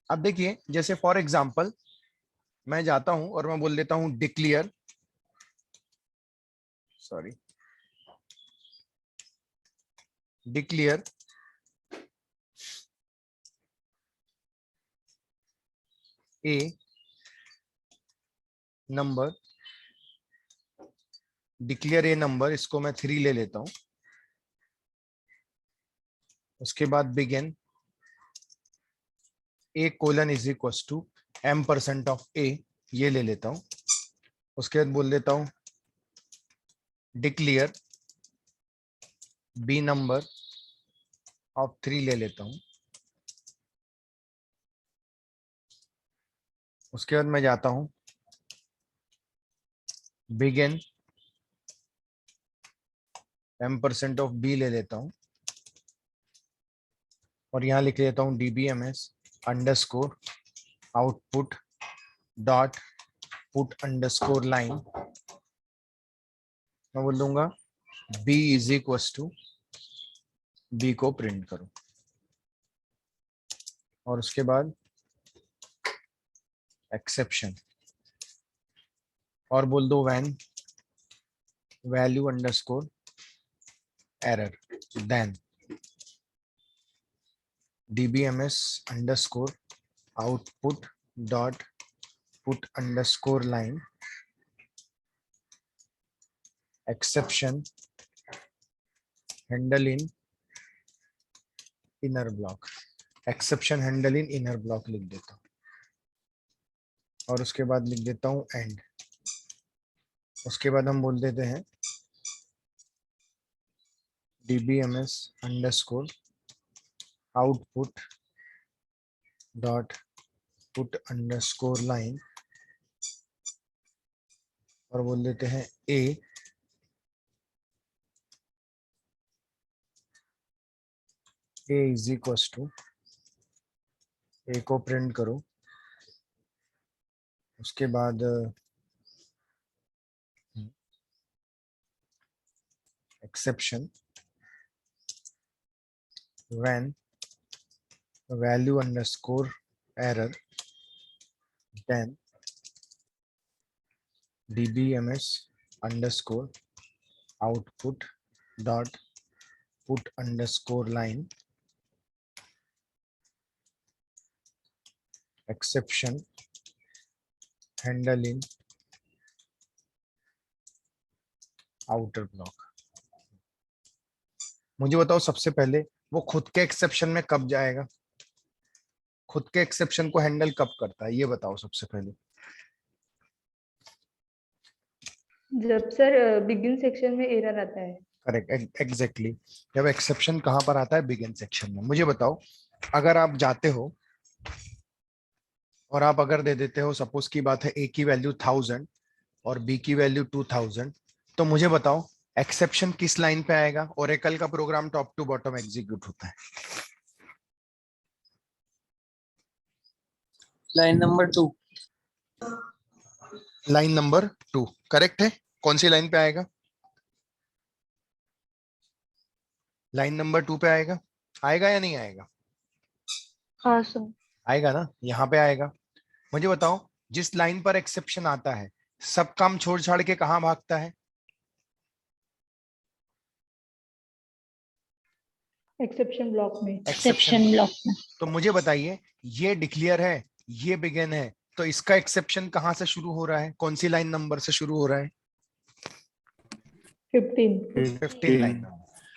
अब देखिए, जैसे फॉर एग्जांपल मैं जाता हूं और मैं बोल देता हूं declare, sorry, declare a number, declare a number, इसको मैं 3 ले लेता हूं। उसके बाद begin a colon is equal to m% of a, ये ले लेता हूं। उसके बाद बोल देता हूं डिक्लेयर बी नंबर ऑफ 3 ले लेता हूं। उसके बाद मैं जाता हूं बिगिन m% ऑफ बी ले लेता हूं और यहां लिख लेता हूं dbms underscore output dot put underscore line. मैं बोल दूंगा b is equal to, B को प्रिंट करो और उसके बाद एक्सेप्शन और बोल दो when value underscore error, then dbms underscore output dot put underscore line exception handle in inner block, exception handle in inner block लिख देता हूं और उसके बाद लिख देता हूं एंड। उसके बाद हम बोल देते हैं dbms underscore output dot put underscore line और बोल देते हैं A is equal to, A को प्रिंट करो। उसके बाद exception when value underscore error, then dbms underscore output dot put underscore line exception handle in outer block. मुझे बताओ सबसे पहले वो खुद के एक्सेप्शन में कब जाएगा, खुद के एक्सेप्शन को हैंडल कब करता है, ये बताओ सबसे पहले। जब सर बिगिन सेक्शन में एरर आता है। Correct, exactly. जब एक्सेप्शन कहां पर आता है, बिगिन सेक्शन में। मुझे बताओ, अगर आप जाते हो और आप अगर दे देते हो, सपोज की बात है ए की वैल्यू 1000 और बी की वैल्यू 2000, तो मुझे बताओ एक्सेप्शन किस लाइन पे आएगा। ओरेकल का program top to bottom execute होता है। Line number 2, line number 2 correct है। कौन सी लाइन पे आएगा, लाइन नंबर 2 पे आएगा, आएगा या नहीं आएगा? हाँ सर। आएगा ना, यहाँ पे आएगा। मुझे बताओ जिस लाइन पर एक्सेप्शन आता है, सब काम छोड़ छाड़ के कहाँ भागता है? एक्सेप्शन ब्लॉक में। एक्सेप्शन ब्लॉक में। तो मुझे बताइए, ये डिक्लेयर है, ये बिगिन है, तो इसका एक्सेप्शन कहाँ से शुरू हो रहा है, कौन सी लाइन नंबर से शुरू हो रहा है? 15 लाइन नंबर।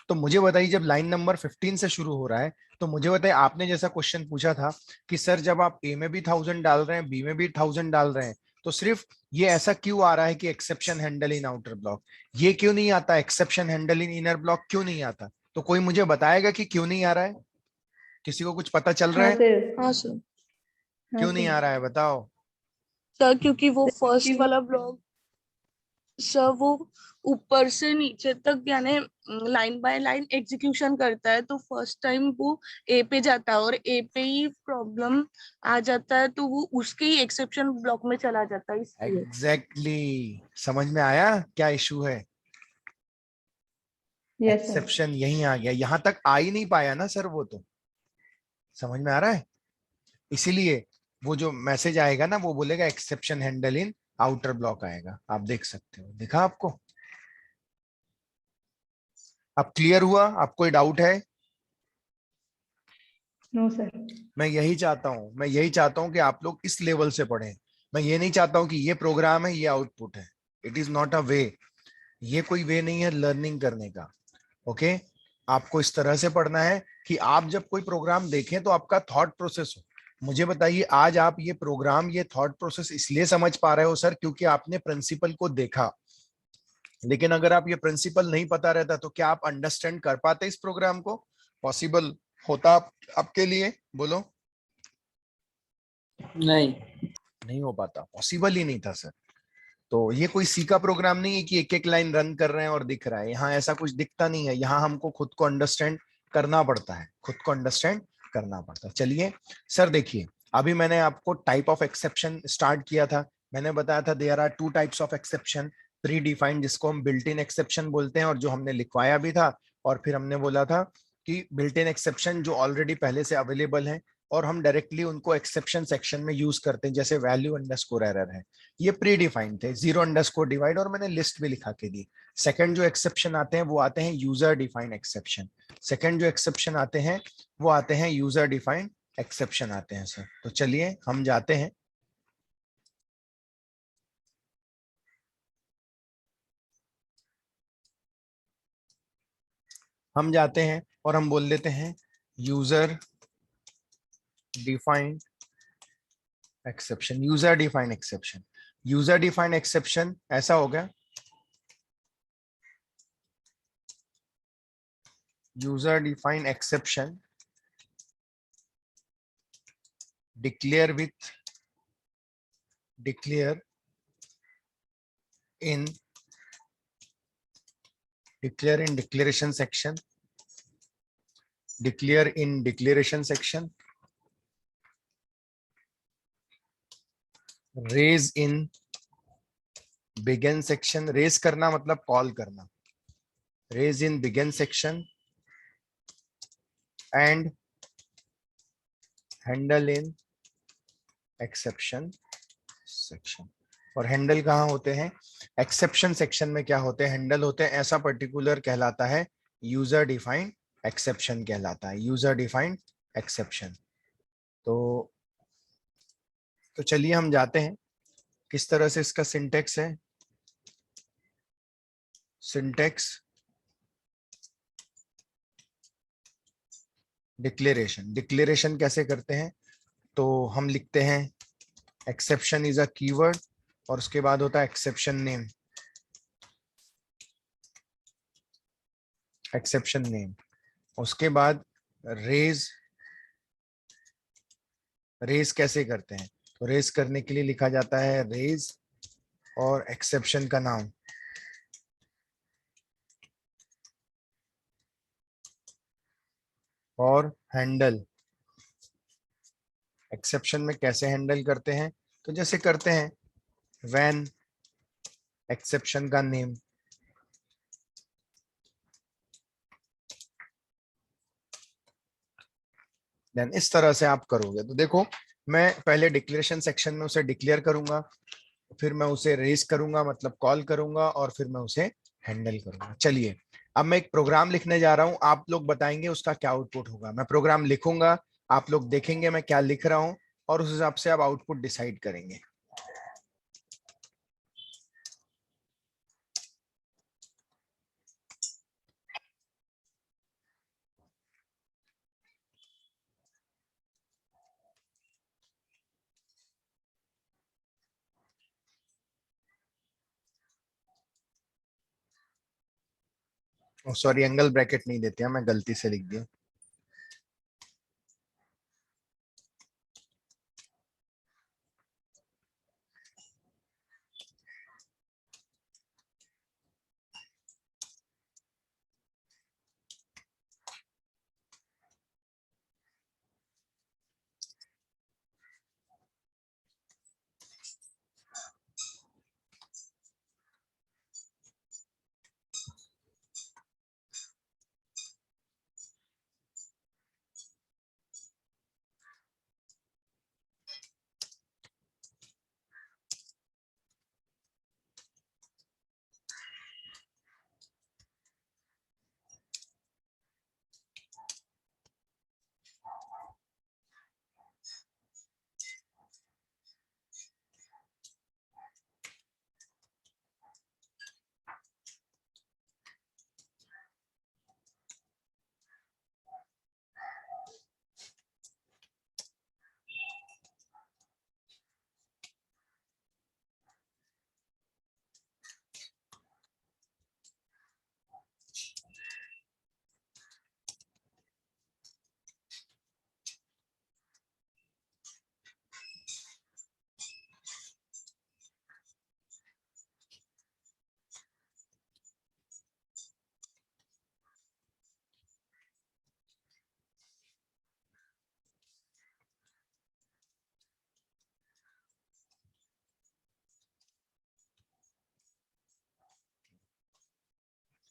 तो मुझे बताइए जब लाइन नंबर 15 से शुरू हो रहा है, तो मुझे बताइए आपने जैसा क्वेश्चन पूछा था कि सर जब आप ए में भी 1000 डाल रहे हैं, बी में भी 1000 डाल रहे हैं, तो सिर्फ ये ऐसा क्यों आ रहा है कि exception handle in outer block, ये क्यों नहीं आता exception handle in inner block, क्यों नहीं आता? तो कोई मुझे बताएगा कि क्यों नहीं आ रहा है? किसी को कुछ पता चल रहा है? हाँ सर। क्यों नहीं आ रहा है बताओ सर? क्योंकि वो फर्स्ट वाला ब्लॉक सर वो ऊपर से नीचे तक यानी लाइन बाय लाइन एग्जीक्यूशन करता है, तो फर्स्ट टाइम वो ए पे जाता है और ए पे ही प्रॉब्लम आ जाता है, तो वो उसके ही एक्सेप्शन ब्लॉक में चला जाता है। इसलिए एग्जैक्टली समझ में आया क्या इशू है? Yes, एक्सेप्शन यहीं आ गया, यहां तक आ ही नहीं पाया ना सर वो तो। समझ में आ रहा है? इसीलिए वो जो मैसेज आएगा ना वो बोलेगा exception handle in outer block आएगा, आप देख सकते हो, दिखा आपको? अब क्लियर हुआ? आप कोई डाउट है? No sir. मैं यही चाहता हूं कि आप लोग इस लेवल से पढ़ें। मैं ये नहीं चाहता हूं कि ये प्रोग्राम है, ये आउटपुट है। इट इज नॉट अ वे। ये कोई वे नहीं है लर्निंग करने का। ओके, आपको इस तरह से पढ़ना है कि आप जब कोई प्रोग्राम देखें तो आपका थॉट प्रोसेस हो। मुझे बताइए, आज आप ये प्रोग्राम, ये थॉट प्रोसेस इसलिए समझ पा रहे हो सर क्योंकि आपने प्रिंसिपल को देखा। लेकिन अगर आप ये प्रिंसिपल नहीं पता रहता तो क्या आप अंडरस्टैंड कर पाते इस प्रोग्राम को? पॉसिबल होता आपके लिए? बोलो। नहीं। नहीं हो पाता, पॉसिबल ही नहीं था सर। तो ये कोई सी का प्रोग्राम नहीं है कि एक एक लाइन रन कर रहे हैं और दिख रहा है। यहाँ ऐसा कुछ दिखता नहीं है। यहाँ हमको खुद को अंडरस्टैंड करना पड़ता है, खुद को अंडरस्टैंड करना पड़ता है। चलिए सर, देखिए अभी मैंने आपको टाइप ऑफ एक्सेप्शन स्टार्ट किया था। मैंने बताया था there are two types of exception, predefined जिसको हम बिल्ट इन एक्सेप्शन बोलते हैं, और जो हमने लिखवाया भी था। और फिर हमने बोला था कि बिल्ट इन एक्सेप्शन जो ऑलरेडी पहले से अवेलेबल है और हम डायरेक्टली उनको एक्सेप्शन सेक्शन में यूज करते हैं, जैसे वैल्यू अंडरस्कोर एरर है, ये प्री डिफाइंड थे, जीरो अंडरस्कोर डिवाइड, और मैंने लिस्ट भी लिखा के दी। सेकंड जो एक्सेप्शन आते हैं वो आते हैं यूजर डिफाइंड एक्सेप्शन। सेकंड जो एक्सेप्शन आते हैं वो आते हैं यूजर डिफाइंड एक्सेप्शन आते हैं सर। तो चलिए हम जाते हैं। हम जाते हैं और हम बोल देते हैं user defined exception. User defined exception, user defined exception ऐसा हो गया, user defined exception declare with declare in declaration section, declare in declaration section, raise in begin section, raise करना मतलब कॉल करना, raise in begin section and handle in exception section। और handle कहाँ होते हैं? एक्सेप्शन सेक्शन में क्या होते हैं? हैंडल होते हैं। ऐसा पर्टिकुलर कहलाता है यूजर डिफाइंड एक्सेप्शन कहलाता है, यूजर डिफाइंड एक्सेप्शन। तो चलिए हम जाते हैं किस तरह से इसका सिंटेक्स है। सिंटेक्स डिक्लेरेशन, डिक्लेरेशन कैसे करते हैं? तो हम लिखते हैं एक्सेप्शन इज अ कीवर्ड और उसके बाद होता है एक्सेप्शन नेम, एक्सेप्शन नेम। उसके बाद रेज, रेज कैसे करते हैं? तो रेज करने के लिए लिखा जाता है रेज और एक्सेप्शन का नाम और हैंडल। एक्सेप्शन में कैसे हैंडल करते हैं? तो जैसे करते हैं व्हेन एक्सेप्शन का नेम, देन इस तरह से आप करोगे। तो देखो, मैं पहले डिक्लेरेशन सेक्शन में उसे डिक्लेयर करूंगा, फिर मैं उसे रेज करूंगा मतलब कॉल करूंगा, और फिर मैं उसे हैंडल करूंगा। चलिए अब मैं एक प्रोग्राम लिखने जा रहा हूं, आप लोग बताएंगे उसका क्या आउटपुट होगा। मैं प्रोग्राम लिखूंगा, आप लोग देखेंगे मैं क्या लिख रहा हूं, और उस हिसाब से आप आउटपुट डिसाइड करेंगे। सॉरी, एंगल ब्रैकेट नहीं देते हैं, मैं गलती से लिख दिया।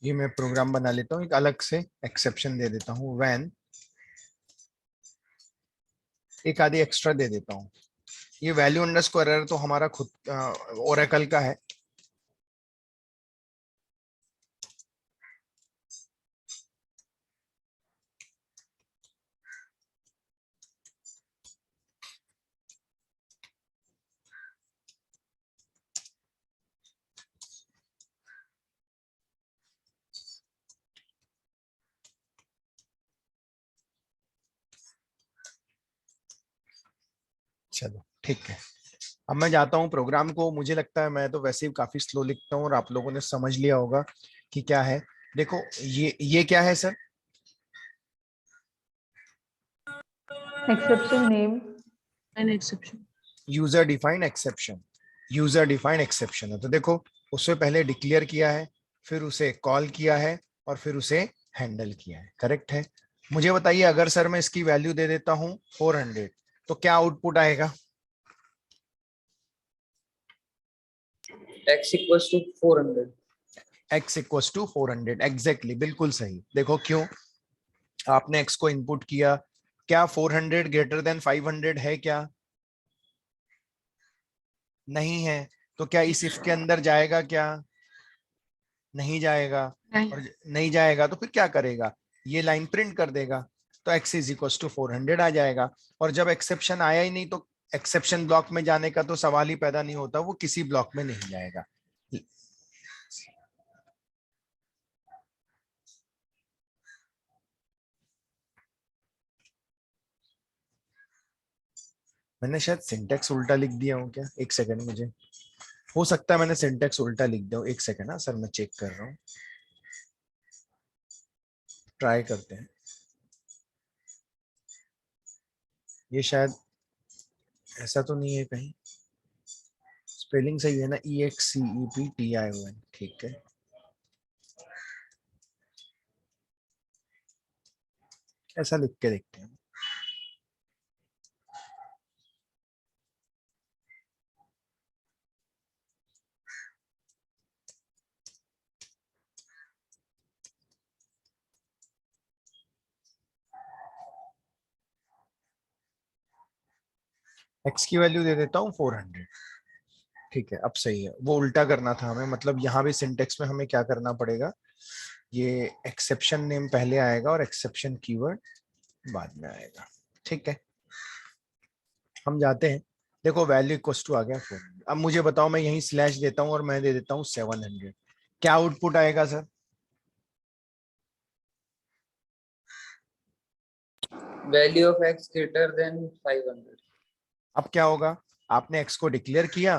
ये मैं प्रोग्राम बना लेता हूँ, एक अलग से एक्सेप्शन दे देता हूँ, व्हेन, एक आधी एक्स्ट्रा दे देता हूँ। ये वैल्यू अंडरस्कोर एरर तो हमारा खुद ओरेकल का है। चलो ठीक है, अब मैं जाता हूँ प्रोग्राम को। मुझे लगता है मैं तो वैसे ही काफी स्लो लिखता हूँ और आप लोगों ने समझ लिया होगा कि क्या है। देखो ये क्या है sir? exception name. An exception. User defined exception. User defined exception है, तो देखो उससे पहले डिक्लेयर किया है, फिर उसे कॉल किया है, और फिर उसे हैंडल किया है। करेक्ट है। मुझे बताइए, अगर सर मैं इसकी वैल्यू दे देता हूं 400, तो क्या आउटपुट आएगा? x equals to 400. x equals to 400, exactly, बिल्कुल सही। देखो क्यों, आपने x को इनपुट किया, क्या 400 ग्रेटर देन 500 है क्या? नहीं है। तो क्या इस इफ के अंदर जाएगा क्या? नहीं जाएगा। नहीं। और नहीं जाएगा तो फिर क्या करेगा? ये लाइन प्रिंट कर देगा, तो x इज इक्वल टू 400 आ जाएगा। और जब एक्सेप्शन आया ही नहीं, तो एक्सेप्शन ब्लॉक में जाने का तो सवाल ही पैदा नहीं होता, वो किसी ब्लॉक में नहीं जाएगा। मैंने शायद सिंटेक्स उल्टा लिख दिया हूँ क्या? एक सेकंड, मुझे हो सकता है मैंने सिंटेक्स उल्टा लिख दिया हूँ। एक सेकंड, हाँ सर, मैं चेक कर रहा हूँ, ट्राई करते हैं। ये शायद ऐसा तो नहीं है कहीं, स्पेलिंग सही है ना? EXCEPTION, ठीक है। ऐसा लिख के देखते हैं। x की वैल्यू दे देता हूँ 400, ठीक है, अब सही है। वो उल्टा करना था हमें, मतलब यहाँ भी सिंटेक्स में हमें क्या करना पड़ेगा, ये एक्सेप्शन नेम पहले आएगा और एक्सेप्शन कीवर्ड बाद में आएगा। ठीक है, हम जाते हैं। देखो वैल्यू इक्वल टू आ गया 400। अब मुझे बताओ, मैं यहीं स्लैश देता हूँ और मैं दे देता हूँ 700, क्या आउटपुट आएगा sir? Value of x greater than 500. अब क्या होगा, आपने x को डिक्लेयर किया,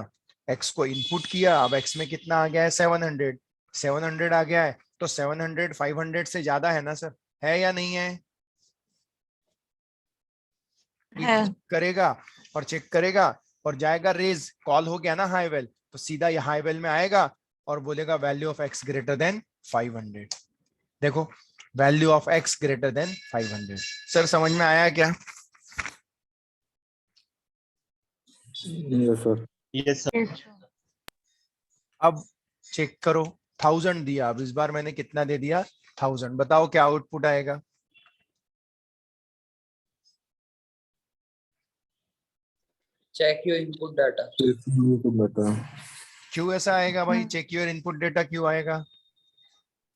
x को इनपुट किया, अब x में कितना आ गया है? 700। 700 आ गया है, तो 700 500 से ज्यादा है ना सर? है या नहीं है? है। करेगा और चेक करेगा और जाएगा रेज, कॉल हो गया ना हाई वेल, तो सीधा ये हाई वेल में आएगा और बोलेगा value of x greater than 500। देखो value of x greater than 500। Sir समझ में आया क्या? Yes sir. Yes sir. अब चेक करो, 1000 दिया, अब इस बार मैंने कितना दे दिया? 1000। बताओ क्या आउटपुट आएगा? Check your input data. तो बता। क्यों ऐसा आएगा भाई? चेक योर इनपुट डेटा क्यों आएगा?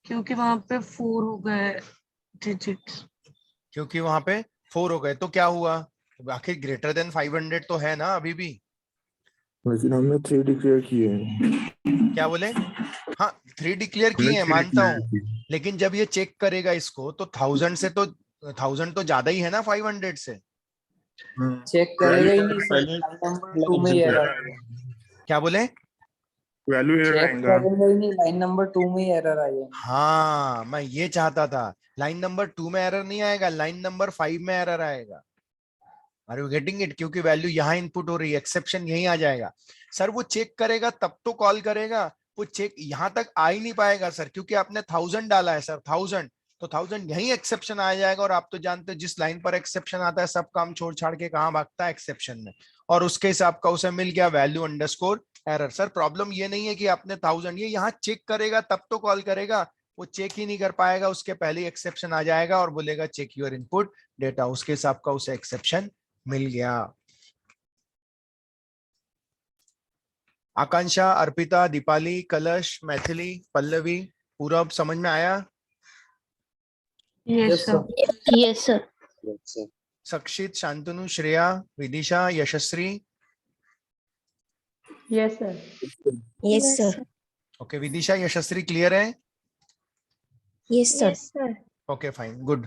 क्योंकि वहां पे 4 हो गए डिजिट्स। क्योंकि वहां पे 4 हो गए, तो क्या हुआ? आखिर ग्रेटर देन 500 तो है ना अभी भी। लेकिन हमने 3 डिक्लेयर किए हैं। क्या बोले? हाँ 3 डिक्लेयर किए हैं, मानता हूँ, लेकिन जब ये चेक करेगा इसको, तो 1000 से तो 1000 तो ज्यादा ही है ना 500 से। Check करेगा ही नहीं सर, line number 2 में ही error आएगा। क्या बोले? वैल्यू एरर Check आएगा। करेगा ही नहीं, line number 2 में ही error आएगा। हाँ मैं ये चाहता था, लाइन नंबर 2 में एरर नहीं आएगा, लाइन नंबर 5 में एरर आएगा। Are you getting it? क्योंकि वैल्यू यहाँ इनपुट हो रही है, एक्सेप्शन यहीं आ जाएगा। सर वो चेक करेगा तब तो कॉल करेगा, वो चेक यहाँ तक आ ही नहीं पाएगा सर, क्योंकि आपने 1000 डाला है सर, 1000, तो 1000 यहीं एक्सेप्शन आ जाएगा। और आप तो जानते हैं जिस लाइन पर एक्सेप्शन आता है सब काम छोड़ छाड़ के कहाँ भागता है? एक्सेप्शन में। और उसके हिसाब का उसे मिल गया value underscore error. Sir problem ये नहीं है कि आपने 1000, ये यहाँ चेक करेगा तब तो कॉल करेगा, वो चेक ही नहीं कर पाएगा, उसके पहले एक्सेप्शन आ जाएगा और बोलेगा चेक योर इनपुट डेटा, उसके हिसाब का उसे एक्सेप्शन मिल गया। आकांक्षा, अर्पिता, दीपाली, कलश, मैथिली, पल्लवी, पूरा समझ में आया? Yes sir. Yes sir. Sakshit, Shantanu, Shreya, Vidisha, Yashasvi. Yes, sir. Yes sir. Okay, Vidisha, Yashasvi clear है? Yes sir. Yes, sir. Okay fine, good.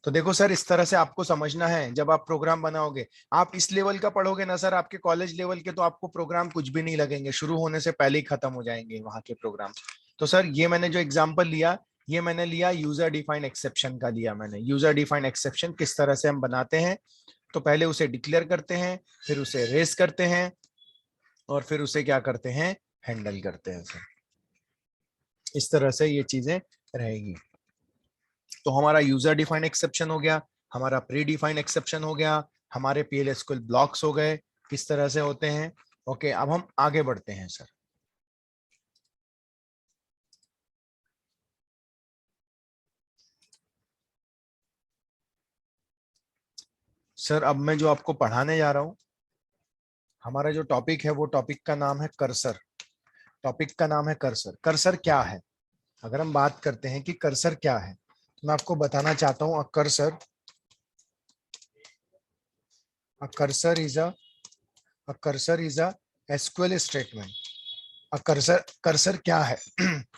तो देखो सर, इस तरह से आपको समझना है जब आप प्रोग्राम बनाओगे। आप इस लेवल का पढ़ोगे ना सर, आपके कॉलेज लेवल के, तो आपको प्रोग्राम कुछ भी नहीं लगेंगे, शुरू होने से पहले ही खत्म हो जाएंगे वहां के प्रोग्राम। तो सर ये मैंने जो एग्जांपल लिया, ये मैंने लिया यूजर डिफाइंड एक्सेप्शन का लिया मैंने। यूजर डिफाइंड एक्सेप्शन किस तरह से हम बनाते हैं, तो पहले उसे डिक्लेयर करते हैं, फिर उसे रेस करते हैं, और फिर उसे क्या करते हैं, हैंडल करते हैं सर। इस तरह से ये चीजें रहेगी। तो हमारा यूजर डिफाइंड एक्सेप्शन हो गया, हमारा प्री डिफाइंड एक्सेप्शन हो गया, हमारे PL/SQL ब्लॉक्स हो गए, किस तरह से होते हैं। ओके, अब हम आगे बढ़ते हैं सर। सर अब मैं जो आपको पढ़ाने जा रहा हूं, हमारा जो टॉपिक है वो टॉपिक का नाम है कर्सर। टॉपिक का नाम है कर्सर। कर्सर क्या है? अगर हम बात करते हैं कि कर्सर क्या है, तो मैं आपको बताना चाहता हूं, a cursor is a SQL statement. Cursor क्या है?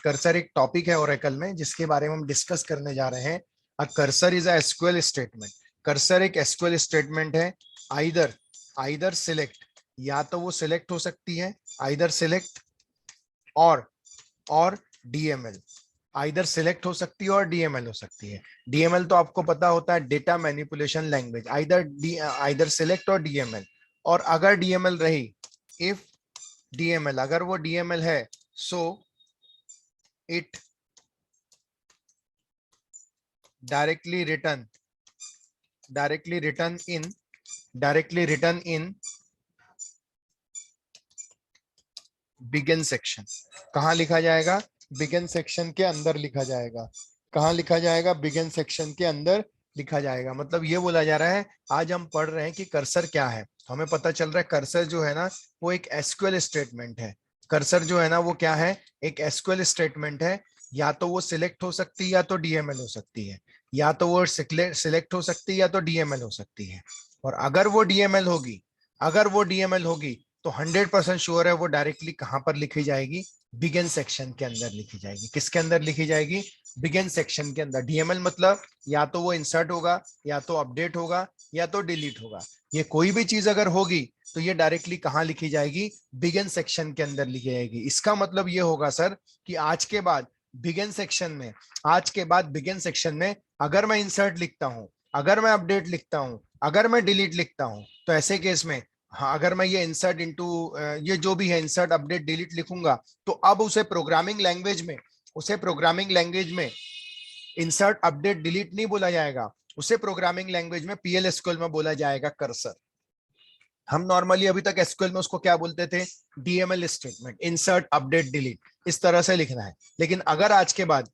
कर्सर एक टॉपिक है ओरेकल में जिसके बारे में हम डिस्कस करने जा रहे हैं। A cursor is a SQL statement. Cursor एक SQL स्टेटमेंट है। आइदर सिलेक्ट, या तो वो सिलेक्ट हो सकती है, आइदर सिलेक्ट और DML। आइदर सिलेक्ट हो सकती है और DML हो सकती है। DML तो आपको पता होता है, data manipulation language. Either select और DML। और अगर DML रही, इफ DML, अगर वो DML है, so it directly return in begin section. कहां लिखा जाएगा? बिगिन सेक्शन के अंदर लिखा जाएगा। कहां लिखा जाएगा? बिगिन सेक्शन के अंदर लिखा जाएगा। मतलब ये बोला जा रहा है, आज हम पढ़ रहे हैं कि कर्सर क्या है। हमें पता चल रहा है कर्सर जो है ना, वो एक SQL स्टेटमेंट है। कर्सर जो है ना, वो क्या है? एक SQL स्टेटमेंट है। या तो वो सिलेक्ट हो सकती है, या तो DML हो सकती है। या तो वो सिलेक्ट हो सकती है, या तो DML हो सकती है। और अगर वो DML होगी तो 100% श्योर है वो डायरेक्टली कहां पर लिखी जाएगी? बिगिन सेक्शन के अंदर लिखी जाएगी। किसके अंदर लिखी जाएगी? बिगिन सेक्शन के अंदर। DML मतलब या तो वो इंसर्ट होगा, या तो अपडेट होगा, या तो डिलीट होगा। ये कोई भी चीज अगर होगी तो ये डायरेक्टली कहां लिखी जाएगी? बिगिन सेक्शन के अंदर लिखी जाएगी। इसका मतलब ये होगा सर कि आज के बाद बिगिन सेक्शन में अगर मैं इंसर्ट लिखता हूं, अगर मैं अपडेट लिखता हूं, अगर मैं डिलीट लिखता हूं, तो ऐसे केस में, हाँ, अगर मैं ये इंसर्ट इनटू ये जो भी है इंसर्ट अपडेट डिलीट लिखूंगा, तो अब उसे प्रोग्रामिंग लैंग्वेज में इंसर्ट अपडेट डिलीट नहीं बोला जाएगा, उसे प्रोग्रामिंग लैंग्वेज में PL/SQL में बोला जाएगा कर्सर। हम नॉर्मली अभी तक SQL में उसको क्या बोलते थे? DML statement, insert update delete, इस तरह से लिखना है। लेकिन अगर आज के बाद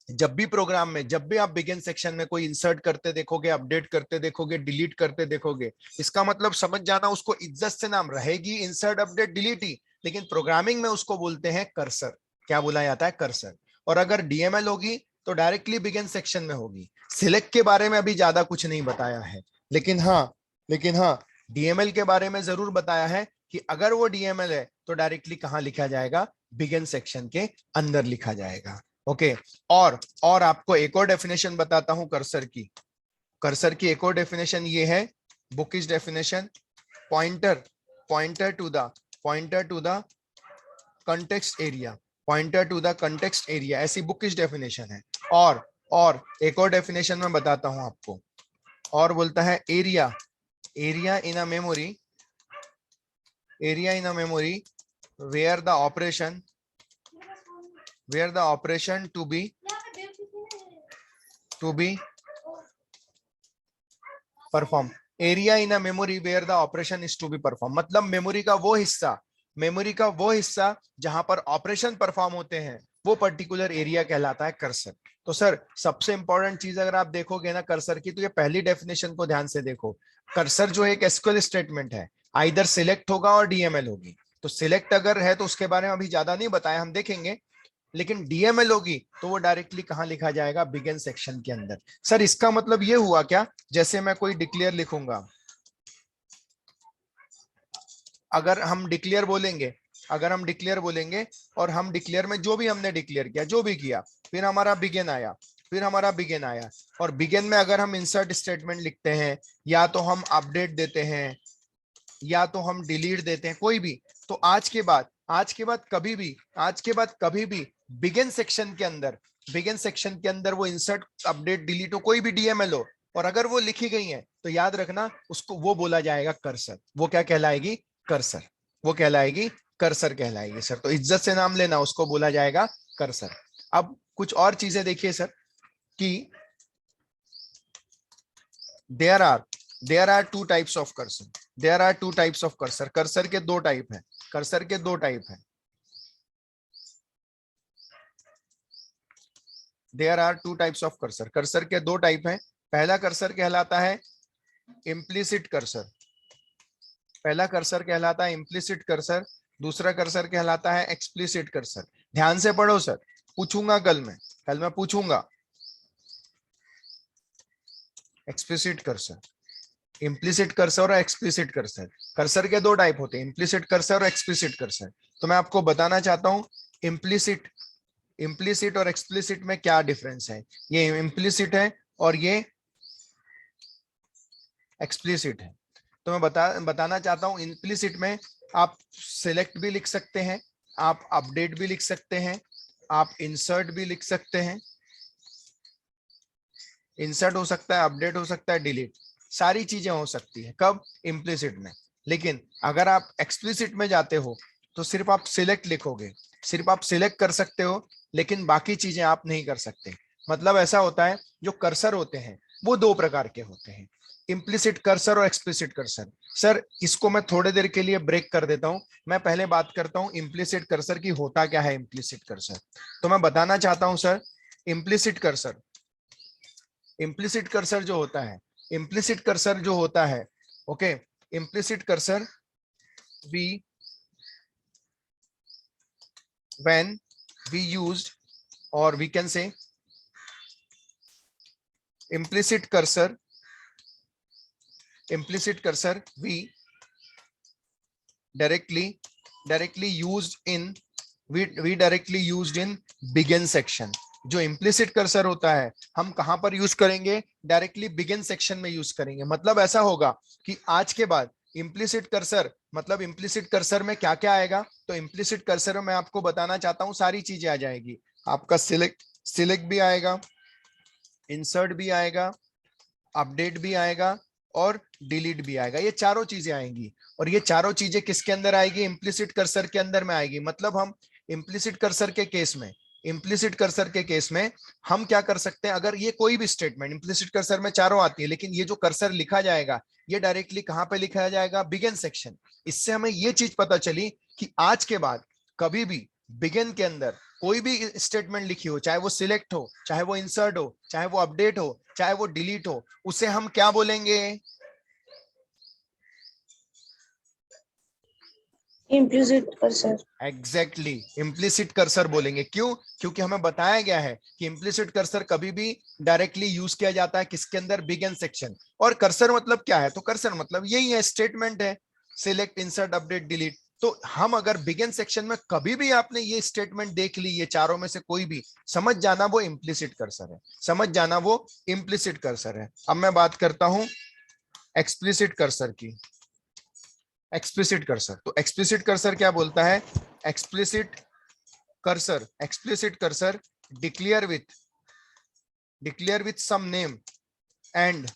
जब भी प्रोग्राम में, जब भी आप बिगिन सेक्शन में कोई इंसर्ट करते देखोगे, अपडेट करते देखोगे, डिलीट करते देखोगे, इसका मतलब समझ जाना, उसको इज्जत से नाम रहेगी इंसर्ट अपडेट डिलीट ही, लेकिन प्रोग्रामिंग में उसको बोलते हैं कर्सर। क्या बोला जाता है? कर्सर। और अगर DML होगी तो डायरेक्टली बिगिन सेक्शन में होगी। सिलेक्ट के बारे में अभी ज्यादा कुछ नहीं बताया है, लेकिन हाँ DML के बारे में जरूर बताया है कि अगर वो DML है तो डायरेक्टली कहां लिखा जाएगा? बिगिन सेक्शन के अंदर लिखा जाएगा। ओके, और आपको एक और डेफिनेशन बताता हूं कर्सर की। कर्सर की एक और डेफिनेशन ये है, bookish definition, pointer to the context area, ऐसी बुकिश डेफिनेशन है। और एक और डेफिनेशन मैं बताता हूं आपको, और बोलता है area in a memory where the operation to be performed। Area in a memory where the operation is to be perform, मतलब मेमोरी का वो हिस्सा जहां पर ऑपरेशन परफॉर्म होते हैं, वो पर्टिकुलर एरिया कहलाता है कर्सर। तो सर सबसे इंपॉर्टेंट चीज अगर आप देखोगे ना कर्सर की, तो ये पहली डेफिनेशन को ध्यान से देखो। कर्सर जो एक एसक्यूएल स्टेटमेंट है, आइदर सिलेक्ट होगा और डीएमएल होगी। तो सिलेक्ट अगर है तो उसके बारे में अभी ज्यादा नहीं बताया, हम देखेंगे। लेकिन डीएमएल होगी तो वो डायरेक्टली कहां लिखा जाएगा, बिगिन सेक्शन के अंदर। सर इसका मतलब ये हुआ क्या, जैसे मैं कोई डिक्लेयर लिखूंगा, अगर हम डिक्लेयर बोलेंगे, अगर हम डिक्लेयर बोलेंगे और हम डिक्लेयर में जो भी हमने डिक्लेयर किया, जो भी किया, फिर हमारा बिगिन आया, फिर हमारा बिगिन आया, और बिगिन में अगर हम इंसर्ट स्टेटमेंट लिखते हैं, या तो हम अपडेट देते हैं, या तो हम डिलीट देते हैं, कोई भी, तो आज के बाद कभी भी बिगिन सेक्शन के अंदर, बिगिन सेक्शन के अंदर वो इंसर्ट, अपडेट, डिलीट हो, कोई भी डीएमएल हो, और अगर वो लिखी गई है तो याद रखना उसको वो बोला जाएगा कर्सर। वो क्या कहलाएगी, कर्सर। वो कहलाएगी कर्सर कहलाएगी सर। तो इज्जत से नाम लेना, उसको बोला जाएगा कर्सर। अब कुछ और चीजें देखिए सर कि there are two types of cursor, there are two types of cursor. Cursor के दो टाइप है, कर्सर के दो टाइप है। There are two types of cursor, cursor के दो टाइप है। पहला कर्सर कहलाता है इम्प्लिसिट कर्सर, पहला कर्सर कहलाता है इम्प्लिसिट कर्सर, दूसरा कर्सर कहलाता है एक्सप्लिसिट कर्सर। ध्यान से पढ़ो सर, पूछूंगा कल मैं पूछूंगा। एक्सप्लिसिट कर्सर, इम्प्लिसिट कर्सर और एक्सप्लिसिट कर्सर, कर्सर के दो टाइप होते हैं, इम्प्लिसिट कर्सर और एक्सप्लिसिट कर्सर। तो मैं आपको बताना चाहता हूं इम्प्लिसिट और एक्सप्लिसिट में क्या डिफरेंस है। ये इम्प्लिसिट है और ये एक्सप्लिसिट है। तो मैं बताना चाहता हूं, इम्प्लिसिट में आप सिलेक्ट भी लिख सकते हैं, आप अपडेट भी लिख सकते हैं, आप इंसर्ट भी लिख सकते हैं। इंसर्ट हो सकता है, अपडेट हो सकता है, डिलीट, सारी चीजें हो सकती है। कब, इम्प्लिसिट में। लेकिन अगर आप एक्सप्लिसिट में जाते हो तो सिर्फ आप सिलेक्ट लिखोगे, सिर्फ आप सिलेक्ट कर सकते हो, लेकिन बाकी चीजें आप नहीं कर सकते। मतलब ऐसा होता है, जो कर्सर होते हैं वो दो प्रकार के होते हैं, इम्प्लिसिट कर्सर और एक्सप्लिसिट कर्सर। सर इसको मैं थोड़ी देर के लिए ब्रेक कर देता हूं, मैं पहले बात करता हूं इम्प्लिसिट कर्सर की होता क्या है। इम्प्लिसिट कर्सर तो मैं बताना चाहता हूं sir, implicit cursor, implicit cursor जो होता है, इम्प्लिसिट कर्सर जो होता है, okay, implicit cursor when we used, or we can say implicit cursor we directly used in begin section। जो इम्प्लिसिट कर्सर होता है हम कहां पर यूज करेंगे, डायरेक्टली बिगिन सेक्शन में यूज करेंगे। मतलब ऐसा होगा कि आज के बाद इम्प्लिसिट कर्सर, मतलब इम्प्लिसिट कर्सर में क्या क्या आएगा, तो इम्प्लिसिट कर्सर में मैं आपको बताना चाहता हूं सारी चीजें आ जाएगी। आपका सिलेक्ट भी आएगा, इंसर्ट भी आएगा, अपडेट भी आएगा और डिलीट भी आएगा। ये चारों चीजें आएंगी, और ये चारों चीजें किसके अंदर आएगी, इम्प्लिसिट कर्सर के अंदर में आएगी। मतलब हम इम्प्लिसिट कर्सर के केस में हम क्या कर सकते हैं, अगर ये कोई भी स्टेटमेंट इम्प्लिसिट कर्सर में चारों आती है, लेकिन ये जो कर्सर लिखा जाएगा ये डायरेक्टली कहां पे लिखा जाएगा, बिगिन सेक्शन। इससे हमें ये चीज पता चली कि आज के बाद कभी भी बिगिन के अंदर कोई भी स्टेटमेंट लिखी हो, चाहे वो सिलेक्ट हो, चाहे वो इंसर्ट हो, चाहे वो अपडेट हो, चाहे वो डिलीट हो, उसे हम क्या बोलेंगे, implicit cursor. Exactly implicit cursor बोलेंगे। क्यों, क्योंकि हमें बताया गया है कि इम्प्लिसिट कर्सर कभी भी डायरेक्टली यूज किया जाता है किसके अंदर, बिगिन सेक्शन। और कर्सर मतलब क्या है, तो कर्सर मतलब यही है, स्टेटमेंट है, सिलेक्ट, इंसर्ट, अपडेट, डिलीट। तो हम अगर बिगिन सेक्शन में कभी भी आपने ये स्टेटमेंट देख ली, ये चारों में से कोई भी, समझ जाना वो इम्प्लिसिट कर्सर है, समझ जाना वो इम्प्लिसिट कर्सर है। अब मैं बात करता हूं एक्सप्लिसिट कर्सर की। एक्सप्लिसिट कर्सर, तो एक्सप्लिसिट कर्सर क्या बोलता है, explicit cursor declare with some name and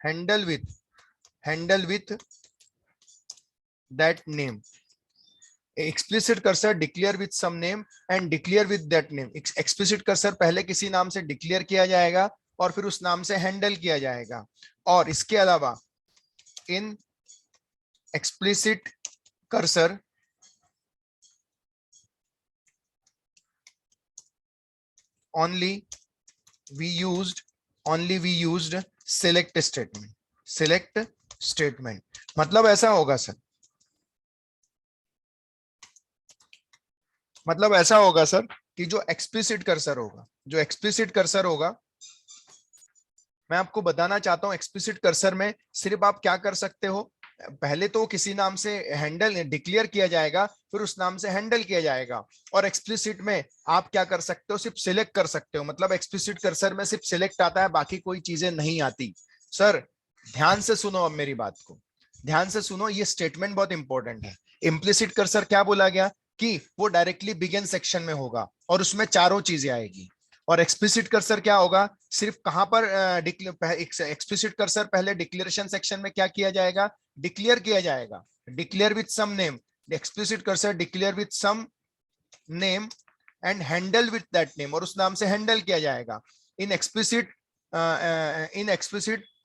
handle with that name. Explicit cursor declare with some name and declare with that name. Explicit cursor पहले किसी नाम से डिक्लेयर किया जाएगा और फिर उस नाम से हैंडल किया जाएगा। और इसके अलावा in explicit cursor only we used select statement. मतलब ऐसा होगा सर, मतलब ऐसा होगा सर कि जो एक्सप्लिसिट कर्सर होगा, मैं आपको बताना चाहता हूं एक्सप्लिसिट कर्सर में सिर्फ आप क्या कर सकते हो, पहले तो किसी नाम से हैंडल डिक्लेयर किया जाएगा, फिर उस नाम से हैंडल किया जाएगा। और एक्सप्लिसिट में आप क्या कर सकते हो, सिर्फ सिलेक्ट कर सकते हो। मतलब एक्सप्लिसिट कर्सर में सिर्फ सिलेक्ट आता है, बाकी कोई चीजें नहीं आती। सर ध्यान से सुनो, अब मेरी बात को ध्यान से सुनो, ये स्टेटमेंट बहुत इंपॉर्टेंट है। इम्प्लिसिट कर्सर क्या बोला गया कि वो डायरेक्टली बिगिन सेक्शन में होगा और उसमें चारों चीजें आएगी। और एक्सप्लिसिट कर्सर क्या होगा, सिर्फ कहां पर एक्सप्लिसिट कर्सर पहले डिक्लेरेशन सेक्शन में क्या किया जाएगा, डिक्लेयर किया जाएगा, declare with some name. Explicit cursor declare with some name and handle with that name, और उस नाम से हैंडल किया जाएगा। In explicit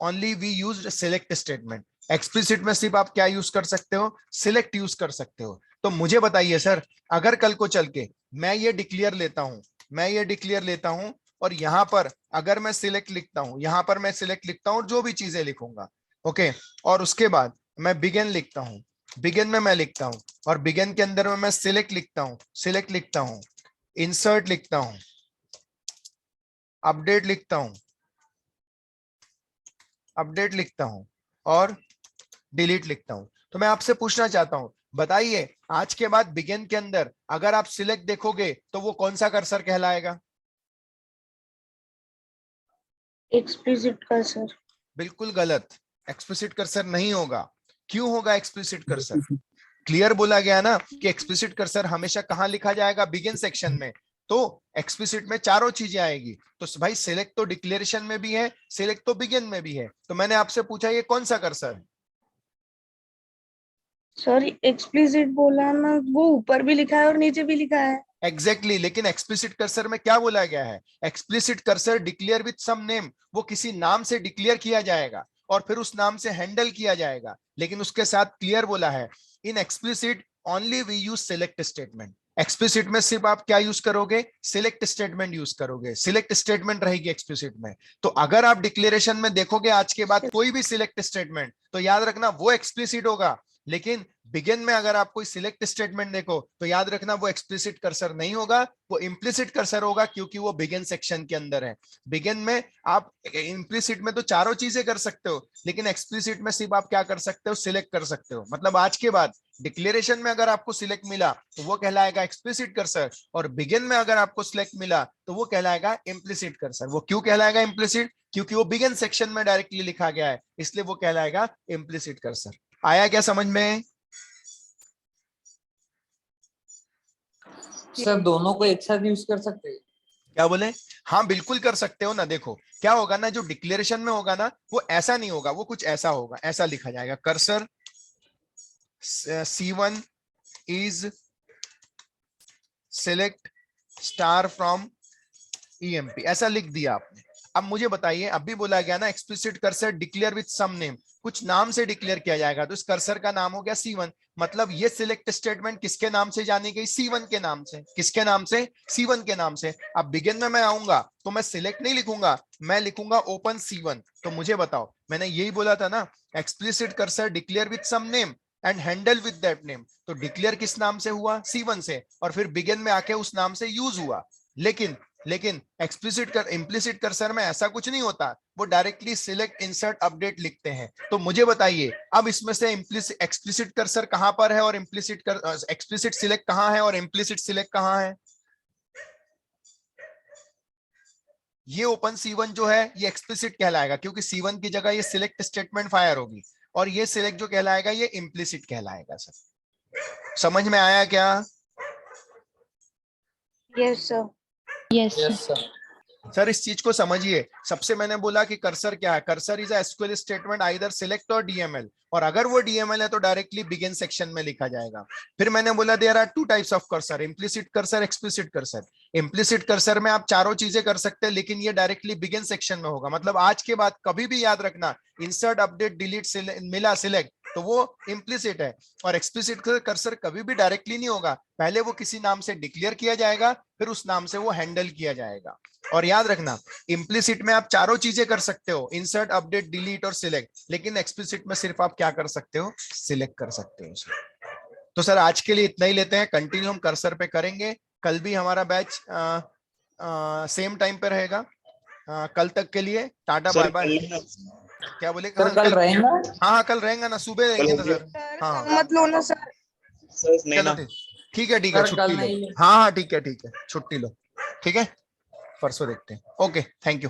only we used select statement. Explicit में सिर्फ आप क्या यूज कर सकते हो, सिलेक्ट यूज कर सकते हो। तो मुझे बताइए सर, अगर कल को चल के मैं ये डिक्लेयर लेता हूं और यहां पर अगर मैं सिलेक्ट लिखता हूं, यहां पर मैं सिलेक्ट लिखता हूं और जो भी चीजें लिखूंगा, ओके, और उसके बाद मैं बिगिन लिखता हूं, बिगिन में मैं लिखता हूं, और बिगिन के अंदर में मैं सिलेक्ट लिखता हूं, इंसर्ट लिखता हूं, अपडेट लिखता हूं और डिलीट लिखता हूं। तो मैं आपसे पूछना चाहता हूं, बताइए आज के बाद बिगिन के अंदर अगर आप सिलेक्ट देखोगे तो वो कौन सा कर्सर कहलाएगा? Explicit cursor. बिल्कुल गलत, एक्सप्लिसिट कर्सर नहीं होगा। क्यों होगा एक्सप्लिसिट कर्सर? क्लियर बोला गया ना कि एक्सप्लिसिट कर्सर हमेशा कहां लिखा जाएगा, बिगिन सेक्शन में। तो एक्सप्लिसिट में चारों चीजें आएगी। तो भाई सिलेक्ट तो डिक्लेरेशन में भी है, सिलेक्ट तो बिगिन में भी है। तो मैंने आपसे पूछा ये कौन सा कर्सर है? सॉरी, एक्सप्लिसिट बोला ना, वो ऊपर भी लिखा है और नीचे भी लिखा है। एग्जैक्टली लेकिन एक्सप्लिसिट कर्सर में क्या बोला गया है, explicit cursor declare with some name, वो किसी नाम से डिक्लेयर किया जाएगा और फिर उस नाम से हैंडल किया जाएगा। लेकिन उसके साथ क्लियर बोला है, in explicit only we use select statement. Explicit में सिर्फ आप क्या यूज करोगे, सिलेक्ट स्टेटमेंट यूज करोगे, सिलेक्ट स्टेटमेंट रहेगी एक्सप्लिसिट में। तो अगर आप डिक्लेरेशन में देखोगे आज के बाद कोई भी सिलेक्ट स्टेटमेंट, तो याद रखना वो एक्सप्लिसिट होगा। लेकिन बिगिन में अगर आप कोई सिलेक्ट स्टेटमेंट देखो तो याद रखना वो एक्सप्लिसिट कर्सर नहीं होगा, वो इम्प्लिसिट कर्सर होगा, क्योंकि वो बिगिन सेक्शन के अंदर है। बिगिन में आप, इम्प्लिसिट में तो चारों चीजें कर सकते हो, लेकिन एक्सप्लिसिट में सिर्फ आप क्या कर सकते हो, सिलेक्ट कर सकते हो। मतलब आज के बाद डिक्लेरेशन में अगर आपको सिलेक्ट मिला तो वो कहलाएगा एक्सप्लिसिट कर्सर, और बिगिन में अगर आपको सिलेक्ट मिला तो वो कहलाएगा इम्प्लिसिट कर्सर। वो क्यों कहलाएगा इम्प्लिसिट? क्योंकि वो बिगिन सेक्शन में डायरेक्टली लिखा गया है, इसलिए वो कहलाएगा इम्प्लिसिट कर्सर। आया क्या समझ में? सर दोनों को एक साथ यूज कर सकते हैं? क्या बोले? हाँ बिल्कुल कर सकते हो ना। देखो क्या होगा ना, जो डिक्लेरेशन में होगा ना वो ऐसा नहीं होगा, वो कुछ ऐसा होगा, ऐसा लिखा जाएगा, cursor C1 is select star from EMP, ऐसा लिख दिया आपने। अब मुझे बताइए, अभी बोला गया ना explicit cursor declare with some name, कुछ नाम से डिक्लेयर किया जाएगा, तो इस कर्सर का नाम हो गया C1। मतलब ये सिलेक्ट स्टेटमेंट किसके नाम से जानी गई, C1 के नाम से। किसके नाम से? C1 के नाम से। अब बिगिन में मैं आऊंगा तो मैं सिलेक्ट नहीं लिखूंगा, मैं लिखूंगा ओपन C1। तो मुझे बताओ, मैंने यही बोला था ना, explicit cursor declare with some name and handle with that name. तो डिक्लेयर किस नाम से हुआ, C1 से, और फिर बिगिन में आके उस नाम से यूज हुआ। लेकिन इम्प्लिसिट कर्सर में ऐसा कुछ नहीं होता, वो डायरेक्टली सिलेक्ट इंसर्ट अपडेट लिखते हैं। तो मुझे बताइए अब इसमें से एक्सप्लिसिट कर्सर कहां पर है और एक्सप्लिसिट सिलेक्ट कहां है और इम्प्लिसिट सिलेक्ट कहां है? ये ओपन C1 जो है ये एक्सप्लिसिट कहलाएगा, क्योंकि C1 की जगह ये सिलेक्ट स्टेटमेंट फायर होगी, और ये सिलेक्ट जो कहलाएगा ये इम्प्लिसिट कहलाएगा। सर समझ में आया क्या? Yes, sir. Yes yes sir. Sir इस चीज को समझिए। सबसे मैंने बोला कि कर्सर क्या है, cursor is SQL statement either select और DML, और अगर वो DML है तो डायरेक्टली बिगिन सेक्शन में लिखा जाएगा। फिर मैंने बोला there are two types of cursor, implicit cursor, explicit cursor. Implicit cursor में आप चारों चीजें कर सकते हैं, लेकिन ये डायरेक्टली बिगिन सेक्शन में होगा। मतलब आज के बाद कभी भी याद रखना, इंसर्ट अपडेट डिलीट मिला सिलेक्ट, तो वो इम्प्लिसिट है। और एक्सप्लिसिट कर्सर कभी भी डायरेक्टली नहीं होगा, पहले वो किसी नाम से डिक्लेयर किया जाएगा, फिर उस नाम से वो हैंडल किया जाएगा। और याद रखना, इम्प्लिसिट में आप चारों चीजें कर सकते हो, इंसर्ट, अपडेट, डिलीट और सिलेक्ट, लेकिन एक्सप्लिसिट में सिर्फ आप क्या कर सकते हो, सिलेक्ट कर सकते हो। तो सर आज के लिए इतना ही लेते हैं, कंटिन्यू हम कर्सर पे करेंगे। कल भी हमारा बैच सेम टाइम पे रहेगा। कल तक के लिए टाटा बाय बाय। क्या बोले? सर कल रहेगा? हाँ कल रहेगा ना, सुबह रहेंगे ना सर। हाँ मत लो ना सर। चलो ठीक है ठीक है, सर छुट्टी कल लो। नहीं। हाँ हाँ ठीक है छुट्टी लो, ठीक है, परसों देखते हैं। Okay thank you.